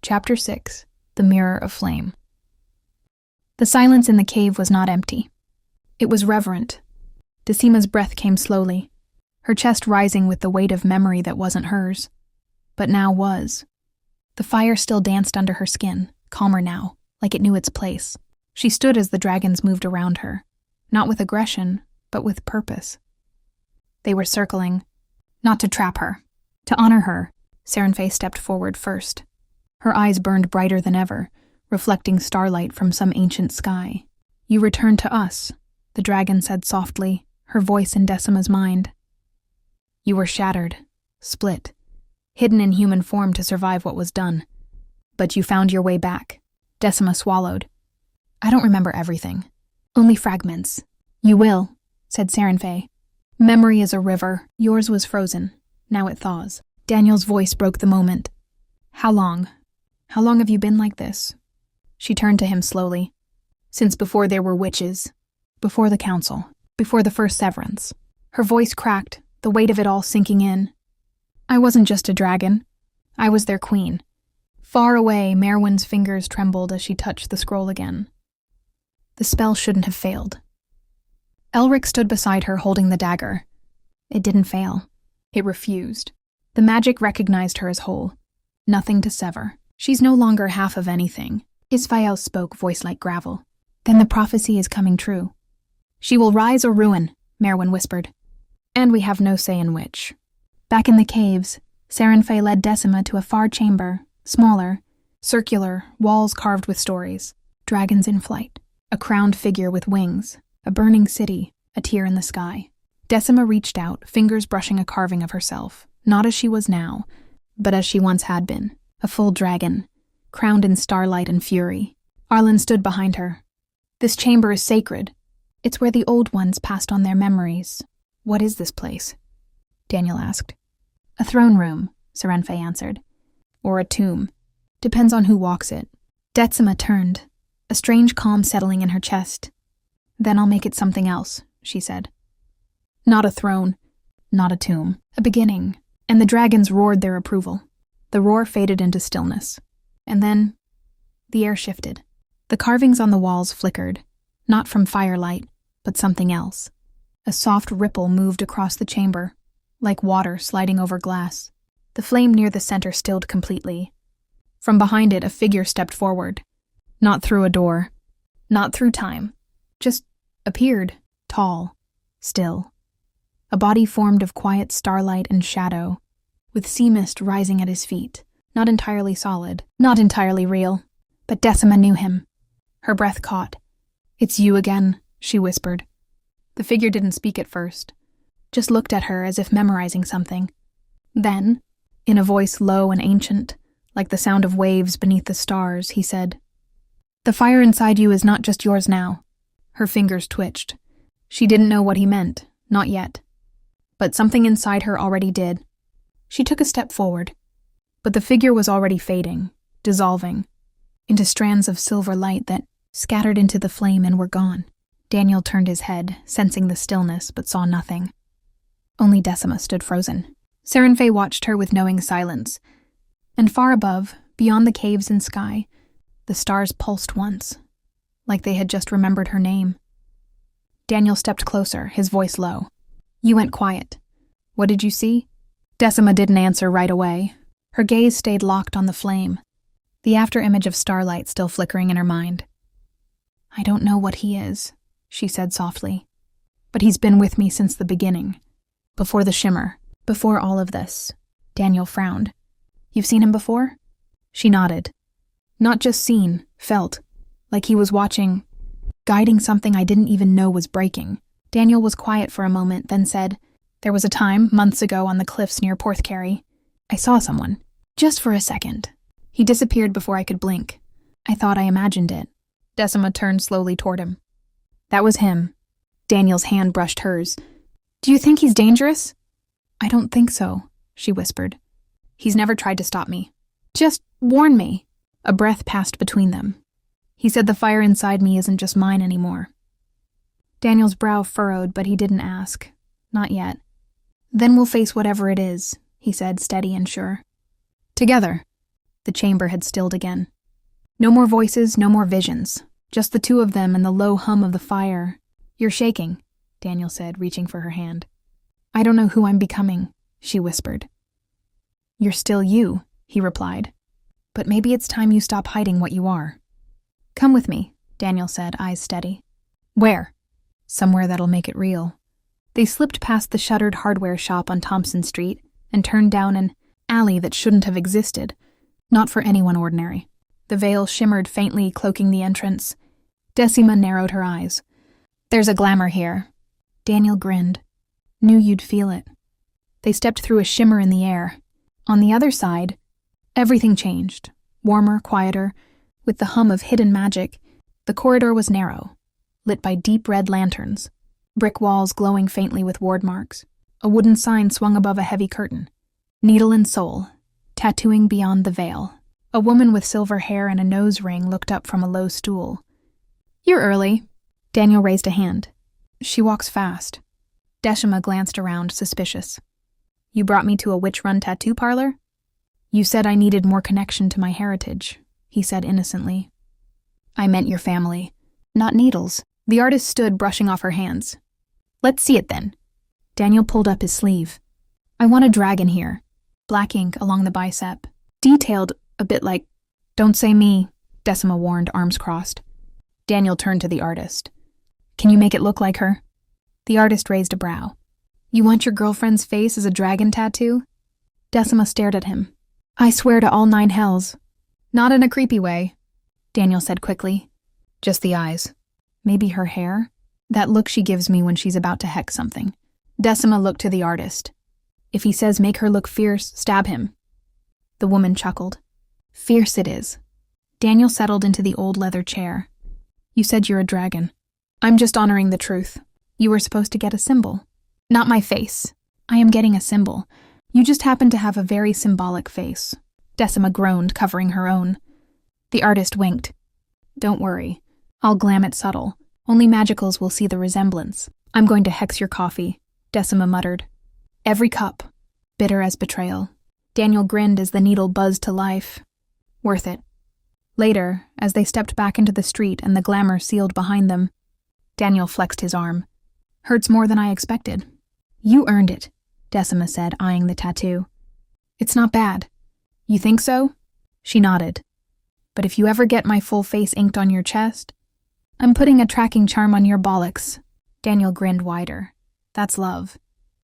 Chapter 6. The Mirror of Flame. The silence in the cave was not empty. It was reverent. Decima's breath came slowly, her chest rising with the weight of memory that wasn't hers, but now was. The fire still danced under her skin, calmer now, like it knew its place. She stood as the dragons moved around her, not with aggression, but with purpose. They were circling, not to trap her, to honor her. Serenfe stepped forward first. Her eyes burned brighter than ever, reflecting starlight from some ancient sky. "You returned to us," the dragon said softly, her voice in Decima's mind. "You were shattered, split, hidden in human form to survive what was done. But you found your way back." Decima swallowed. "I don't remember everything. Only fragments." "You will," said Serenfe. "Memory is a river. Yours was frozen. Now it thaws." Daniel's voice broke the moment. "How long? How long have you been like this?" She turned to him slowly. "Since before there were witches. Before the council. Before the first severance." Her voice cracked, the weight of it all sinking in. "I wasn't just a dragon. I was their queen." Far away, Merwin's fingers trembled as she touched the scroll again. The spell shouldn't have failed. Elric stood beside her holding the dagger. It didn't fail. It refused. The magic recognized her as whole. Nothing to sever. "She's no longer half of anything." Isfael spoke, voice like gravel. "Then the prophecy is coming true." "She will rise or ruin," Merwin whispered. "And we have no say in which." Back in the caves, Serenfe led Decima to a far chamber, smaller, circular, walls carved with stories. Dragons in flight, a crowned figure with wings, a burning city, a tear in the sky. Decima reached out, fingers brushing a carving of herself, not as she was now, but as she once had been, a full dragon, crowned in starlight and fury. Arlen stood behind her. "This chamber is sacred. It's where the old ones passed on their memories." "What is this place?" Daniel asked. "A throne room," Serenfe answered. "Or a tomb. Depends on who walks it." Decima turned, a strange calm settling in her chest. "Then I'll make it something else," she said. "Not a throne, not a tomb. A beginning." And the dragons roared their approval. The roar faded into stillness. And then the air shifted. The carvings on the walls flickered, not from firelight, but something else. A soft ripple moved across the chamber, like water sliding over glass. The flame near the center stilled completely. From behind it, a figure stepped forward. Not through a door, not through time, just appeared, tall, still. A body formed of quiet starlight and shadow, with sea mist rising at his feet, not entirely solid, not entirely real. But Decima knew him. Her breath caught. "It's you again," she whispered. The figure didn't speak at first, just looked at her as if memorizing something. Then, in a voice low and ancient, like the sound of waves beneath the stars, he said, "The fire inside you is not just yours now." Her fingers twitched. She didn't know what he meant, not yet. But something inside her already did. She took a step forward, but the figure was already fading, dissolving, into strands of silver light that scattered into the flame and were gone. Daniel turned his head, sensing the stillness, but saw nothing. Only Decima stood frozen. Serenfe watched her with knowing silence, and far above, beyond the caves and sky, the stars pulsed once, like they had just remembered her name. Daniel stepped closer, his voice low. "You went quiet. What did you see?" Decima didn't answer right away. Her gaze stayed locked on the flame, the afterimage of starlight still flickering in her mind. "I don't know what he is," she said softly. "But he's been with me since the beginning. Before the shimmer, before all of this." Daniel frowned. "You've seen him before?" She nodded. "Not just seen, felt. Like he was watching, guiding something I didn't even know was breaking." Daniel was quiet for a moment, then said, "There was a time, months ago on the cliffs near Porthcary, I saw someone. Just for a second. He disappeared before I could blink. I thought I imagined it." Decima turned slowly toward him. "That was him." Daniel's hand brushed hers. "Do you think he's dangerous?" "I don't think so," she whispered. "He's never tried to stop me. Just warn me." A breath passed between them. "He said the fire inside me isn't just mine anymore." Daniel's brow furrowed, but he didn't ask. Not yet. "Then we'll face whatever it is," he said, steady and sure. "Together." The chamber had stilled again. No more voices, no more visions. Just the two of them and the low hum of the fire. "You're shaking," Daniel said, reaching for her hand. "I don't know who I'm becoming," she whispered. "You're still you," he replied. "But maybe it's time you stop hiding what you are." "Come with me," Daniel said, eyes steady. "Where?" "Somewhere that'll make it real." They slipped past the shuttered hardware shop on Thompson Street and turned down an alley that shouldn't have existed, not for anyone ordinary. The veil shimmered faintly, cloaking the entrance. Decima narrowed her eyes. "There's a glamour here." Daniel grinned. "Knew you'd feel it." They stepped through a shimmer in the air. On the other side, everything changed. Warmer, quieter, with the hum of hidden magic. The corridor was narrow, lit by deep red lanterns, brick walls glowing faintly with ward marks. A wooden sign swung above a heavy curtain. "Needle and Soul, tattooing beyond the veil." A woman with silver hair and a nose ring looked up from a low stool. "You're early." Daniel raised a hand. "She walks fast." Decima glanced around, suspicious. "You brought me to a witch-run tattoo parlor?" "You said I needed more connection to my heritage," he said innocently. "I meant your family, not needles." The artist stood, brushing off her hands. "Let's see it then." Daniel pulled up his sleeve. "I want a dragon here." Black ink along the bicep. Detailed, a bit like, "Don't say me," Decima warned, arms crossed. Daniel turned to the artist. "Can you make it look like her?" The artist raised a brow. "You want your girlfriend's face as a dragon tattoo?" Decima stared at him. "I swear to all 9 hells." "Not in a creepy way," Daniel said quickly. "Just the eyes. Maybe her hair? That look she gives me when she's about to hex something." Decima looked to the artist. "If he says make her look fierce, stab him." The woman chuckled. "Fierce it is." Daniel settled into the old leather chair. "You said you're a dragon. I'm just honoring the truth. You were supposed to get a symbol." "Not my face. I am getting a symbol. You just happen to have a very symbolic face." Decima groaned, covering her own. The artist winked. "Don't worry. I'll glam it subtle. Only magicals will see the resemblance. I'm going to hex your coffee," Decima muttered. "Every cup. Bitter as betrayal." Daniel grinned as the needle buzzed to life. "Worth it." Later, as they stepped back into the street and the glamour sealed behind them, Daniel flexed his arm. "Hurts more than I expected." "You earned it," Decima said, eyeing the tattoo. "It's not bad." "You think so?" She nodded. "But if you ever get my full face inked on your chest, I'm putting a tracking charm on your bollocks." Daniel grinned wider. "That's love."